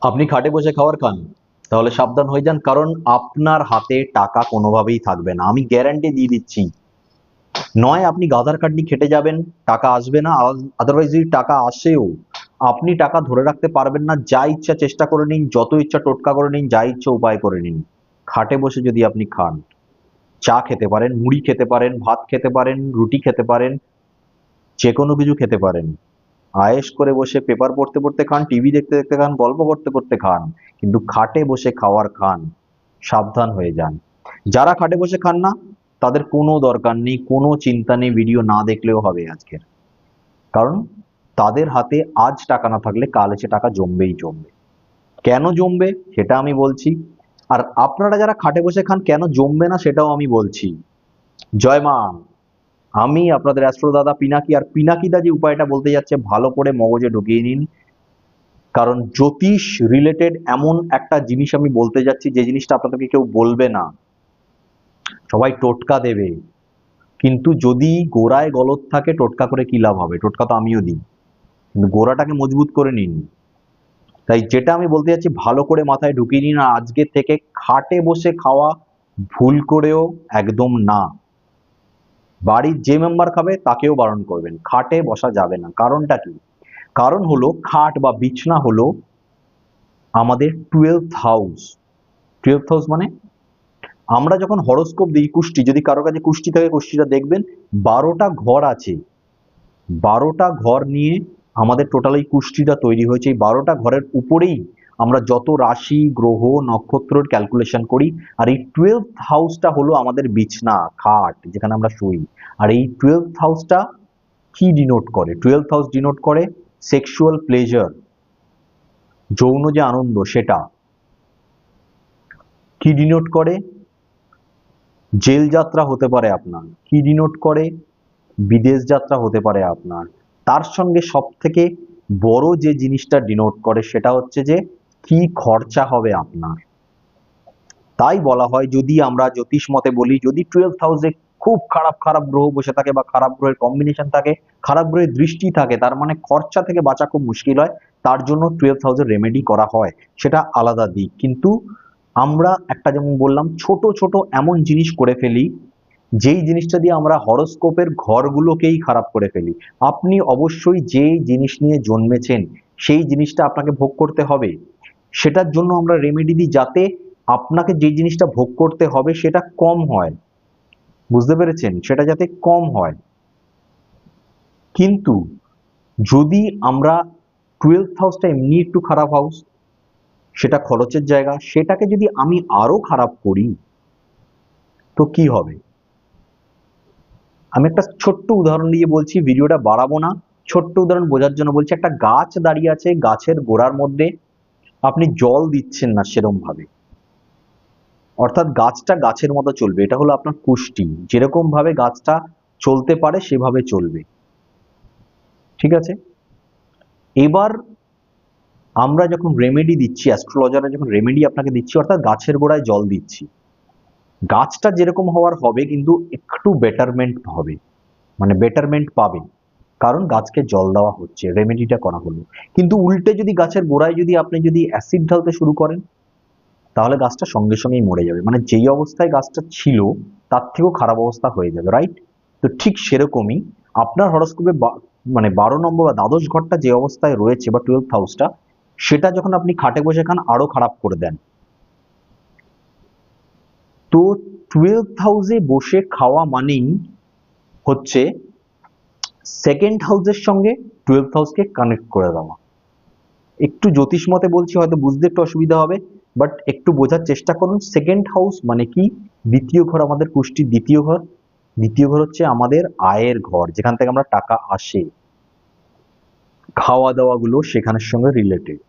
আপনি খাটে বসে খাবার খান, তাহলে সাবধান হয়ে যান, কারণ আপনার হাতে টাকা কোনোভাবেই থাকবে না, আমি গ্যারান্টি দিয়ে দিচ্ছি। নয় আপনি গাধার খাটনি খেটে যাবেন, টাকা আসবে না, আদারওয়াইজ যদি টাকা আসেও আপনি টাকা ধরে রাখতে পারবেন না। যা ইচ্ছা চেষ্টা করে নিন, যত ইচ্ছা টোটকা করে নিন, যা ইচ্ছা উপায় করে নিন, খাটে বসে যদি আপনি খান, চা খেতে পারেন, মুড়ি খেতে পারেন, ভাত খেতে পারেন, রুটি খেতে পারেন, যে কোনো কিছু খেতে পারেন, আয়েশ করে বসে পেপার পড়তে পড়তে খান, টিভি দেখতে দেখতে খান, গল্প করতে করতে খান, কিন্তু খাটে বসে খাওয়ার খান, সাবধান হয়ে যান। যারা খাটে বসে খান না, তাদের কোনো দরকার নেই, কোনো চিন্তা নেই, ভিডিও না দেখলেও হবে আজকের। কারণ তাদের হাতে আজ টাকা না থাকলে কাল এসে টাকা জমবেই জমবে। কেন জমবে সেটা আমি বলছি, আর আপনারা যারা খাটে বসে খান কেন জমবে না সেটাও আমি বলছি। জয় মা। আমি আপনাদের অ্যাস্ট্রো দাদা পিনাকি, আর পিনাকিদা যে উপায়টা বলতে যাচ্ছে ভালো করে মগজে ঢুকিয়ে নিন। কারণ জ্যোতিষ রিলেটেড এমন একটা জিনিস আমি বলতে যাচ্ছি যে জিনিসটা আপনাদেরকে কেউ বলবে না, সবাই টোটকা দেবে, কিন্তু যদি গোড়ায় গলদ থাকে টোটকা করে কি লাভ হবে? টোটকা তো আমিও দিই, কিন্তু গোড়াটাকে মজবুত করে নিন। তাই যেটা আমি বলতে যাচ্ছি ভালো করে মাথায় ঢুকিয়ে নিন, আর আজকে থেকে খাটে বসে খাওয়া ভুল করেও একদম না। বাড়ির যে মেম্বার খাবে তাকেও বারণ করবেন, খাটে বসা যাবে না। কারণটা কি? কারণ হলো খাট বা বিছনা হলো আমাদের 12th হাউস। 12th হাউস মানে আমরা যখন হরোস্কোপ দিই, কুষ্টি, যদি কারো কাছে কুষ্টি থাকে কুষ্টিটা দেখবেন, 12টা ঘর আছে। 12টা ঘর নিয়ে আমাদের টোটাল এই কুষ্টিটা তৈরি হয়েছে। এই 12টা ঘরের উপরেই আমরা যত রাশি গ্রহ নক্ষত্রের ক্যালকুলেশন করি। আর এই 12th হাউসটা হলো আমাদের বিছনা, খাট, যেখানে আমরা শুই। আর এই 12th হাউসটা কি ডিনোট করে? 12th হাউস ডিনোট করে সেক্সুয়াল প্লেজার, যৌন যে আনন্দ সেটা। কি ডিনোট করে? জেল যাত্রা হতে পারে আপনার। কি ডিনোট করে? বিদেশ যাত্রা হতে পারে আপনার। তার সঙ্গে সব থেকে বড় যে জিনিসটা ডিনোট করে সেটা হচ্ছে যে কি খরচা হবে আপনার। তাই বলা হয়, যদি আমরা জ্যোতিষ মতে বলি, যদি 12th হাউসে খুব খারাপ খারাপ গ্রহ বসে থাকে বা খারাপ গ্রহের কম্বিনেশন থাকে, খারাপ গ্রহের দৃষ্টি থাকে, তার মানে খরচা থেকে বাঁচা খুব মুশকিল হয়। তার জন্য 12th হাউসের রেমেডি করা হয়, সেটা আলাদা দিক। কিন্তু আমরা একটা, যেমন বললাম, ছোট ছোট এমন জিনিস করে ফেলি যেই জিনিসটা দিয়ে আমরা হরোস্কোপের ঘরগুলোকেই খারাপ করে ফেলি। আপনি অবশ্যই যে জিনিস নিয়ে জন্মেছেন সেই জিনিসটা আপনাকে ভোগ করতে হবে। সেটার জন্য আমরা রেমেডি দিই যাতে আপনাকে যে জিনিসটা ভোগ করতে হবে সেটা কম হয়। বুঝতে পেরেছেন? সেটা যাতে কম হয়। কিন্তু যদি আমরা 12th হাউসটা এমনি একটু খারাপ হাউস, সেটা খরচের জায়গা, সেটাকে যদি আমি আরো খারাপ করি তো কি হবে? আমি একটা ছোট্ট উদাহরণ দিয়ে বলছি, ভিডিওটা বাড়াবো না, ছোট্ট উদাহরণ বোঝার জন্য বলছি। একটা গাছ দাঁড়িয়ে আছে, গাছের গোড়ার মধ্যে আপনি জল দিচ্ছেন না সেরম ভাবে, অর্থাৎ গাছটা গাছের মতো চলবে। এটা হলো আপনার কুষ্টি, যেরকম ভাবে গাছটা চলতে পারে সেভাবে চলবে। ঠিক আছে? এবার আমরা যখন রেমেডি দিচ্ছি, অ্যাস্ট্রোলজাররা যখন রেমেডি আপনাকে দিচ্ছি, অর্থাৎ গাছের গোড়ায় জল দিচ্ছি, গাছটা যেরকম হওয়ার হবে কিন্তু একটু বেটারমেন্ট হবে, মানে বেটারমেন্ট পাবে, কারণ গাছকে জল দেওয়া হচ্ছে, রেমেডিটা করা হলো। কিন্তু উল্টে যদি গাছের গোড়ায় যদি আপনি যদি অ্যাসিড ঢালতে শুরু করেন, তাহলে গাছটা সঙ্গে সঙ্গেই মরে যাবে, মানে যেই অবস্থায় গাছটা ছিল তার থেকেও খারাপ অবস্থা হয়ে যাবে। রাইট? তো ঠিক সেরকমই আপনার হরোস্কোপে মানে 12 নম্বর বা দ্বাদশ ঘরটা যে অবস্থায় রয়েছে বা 12th হাউসটা, সেটা যখন আপনি খাটে বসে খান আরো খারাপ করে দেন। তো 12th হাউসে বসে খাওয়া মানেই হচ্ছে সেকেন্ড হাউসের সঙ্গে 12th হাউসকে কানেক্ট করে দেওয়া। একটু জ্যোতিষ মতে বলছি, হয়তো বুঝতে একটু অসুবিধা হবে, বাট একটু বোঝার চেষ্টা করুন। সেকেন্ড হাউস মানে কি? দ্বিতীয় ঘর, আমাদের কুষ্টির দ্বিতীয় ঘর। দ্বিতীয় ঘর হচ্ছে আমাদের আয়ের ঘর, যেখান থেকে আমরা টাকা আসে, খাওয়া দাওয়া গুলো সেখানের সঙ্গে রিলেটেড।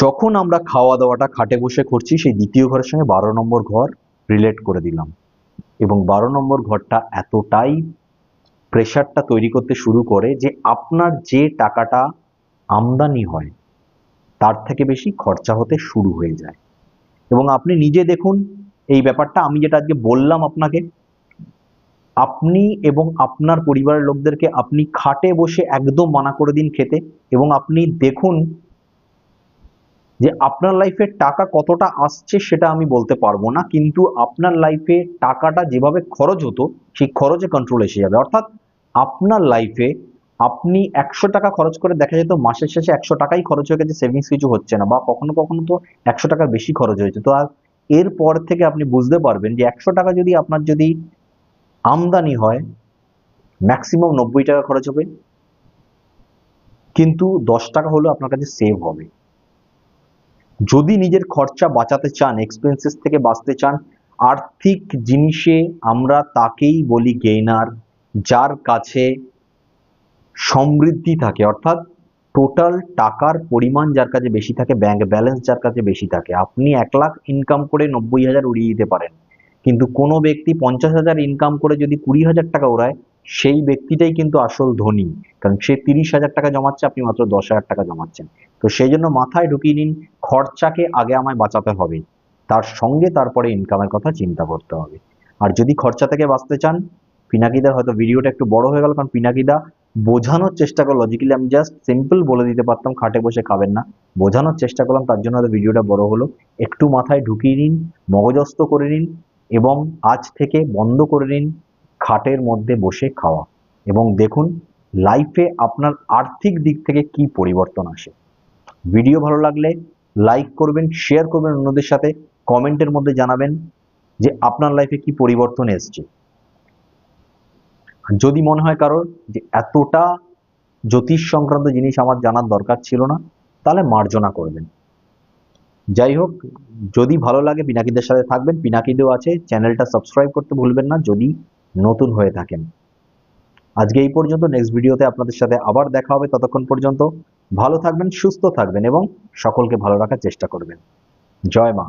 যখন আমরা খাওয়া দাওয়াটা খাটে বসে করছি, সেই দ্বিতীয় ঘরের সঙ্গে 12 নম্বর ঘর রিলেট করে দিলাম, এবং 12 নম্বর ঘরটা এতটাই প্রেশারটা তৈরি করতে শুরু করে যে আপনার যে টাকাটা আমদানি হয় তার থেকে বেশি খরচা হতে শুরু হয়ে যায়। এবং আপনি নিজে দেখুন এই ব্যাপারটা, আমি যেটা আজকে বললাম আপনাকে, আপনি এবং আপনার পরিবারের লোকদেরকে আপনি খাটে বসে একদম মানা করে দিন খেতে, এবং আপনি দেখুন যে আপনার লাইফে টাকা কতটা আসছে সেটা আমি বলতে পারবো না, কিন্তু আপনার লাইফে টাকাটা যেভাবে খরচ হতো সেই খরচে কন্ট্রোল এসে যাবে। অর্থাৎ আপনার লাইফে আপনি 100 টাকা খরচ করে দেখা যেত মাসের শেষে 100 টাকাই খরচ হয়ে গেছে, সেভিংস কিছু হচ্ছে না, বা কখনো কখনো তো 100 টাকার বেশি খরচ হয়েছে। তো আর এরপর থেকে আপনি বুঝতে পারবেন যে 100 টাকা যদি আপনার যদি আমদানি হয়, ম্যাক্সিমাম 90 টাকা খরচ হবে, কিন্তু 10 টাকা হলেও আপনার কাছে সেভ হবে। যদি নিজের খরচা বাঁচাতে চান, এক্সপেন্সেস থেকে বাঁচতে চান, আর্থিক জিনিসে আমরা তাকেই বলি গেইনার, যার কাছে সমৃদ্ধি থাকে, অর্থাৎ টোটাল টাকার পরিমাণ যার কাছে বেশি থাকে, ব্যাংক ব্যালেন্স যার কাছে বেশি থাকে। আপনি 1 লাখ ইনকাম করে 90,000 উড়িয়ে দিতে পারেন, কিন্তু কোনো ব্যক্তি 50,000 ইনকাম করে যদি 20,000 টাকা ওড়ায়, সেই ব্যক্তিটাই কিন্তু আসল ধনী, কারণ সে 30,000 টাকা জমাচ্ছে, আপনি মাত্র 10,000 টাকা জমাচ্ছেন। তো সেই জন্য মাথায় ঢুকিয়ে নিন, খরচাকে আগে আমায় বাঁচাতে হবে, তার সঙ্গে তারপরে ইনকামের কথা চিন্তা করতে হবে। আর যদি খরচা থেকে বাঁচতে চান, পিনাকিদার হয়তো ভিডিওটা একটু বড় হয়ে গেল, কারণ পিনাকিদা বোঝানোর চেষ্টা করলো লজিক্যালি, আমি জাস্ট সিম্পল বলে দিতে পারতাম খাটে বসে খাবেন না, বোঝানোর চেষ্টা করলাম, তার জন্য হয়তো ভিডিওটা বড় হলো। একটু মাথায় ঢুকিয়ে নিন, মগজস্থ করে নিন, এবং আজ থেকে বন্ধ করে নিন খাটের মধ্যে বসে খাওয়া, এবং দেখুন লাইফে আপনার আর্থিক দিক থেকে কি পরিবর্তন আসে। ভিডিও ভালো লাগলে লাইক করবেন, শেয়ার করবেন অন্যদের সাথে, কমেন্টের মধ্যে জানাবেন যে আপনার লাইফে কি পরিবর্তন এসছে। যদি মনে হয় কারোর যে এতটা জ্যোতিষ সংক্রান্ত জিনিস আমার জানার দরকার ছিল না, তাহলে মার্জনা করবেন। যাই হোক, যদি ভালো লাগে পিনাকিদের সাথে থাকবেন, পিনাকিদেও আছে, চ্যানেলটা সাবস্ক্রাইব করতে ভুলবেন না যদি নতুন হয়ে থাকেন। আজকে এই পর্যন্ত, নেক্সট ভিডিওতে আপনাদের সাথে আবার দেখা হবে। ততক্ষণ পর্যন্ত ভালো থাকবেন, সুস্থ থাকবেন এবং সকলকে ভালো রাখার চেষ্টা করবেন। জয় মা।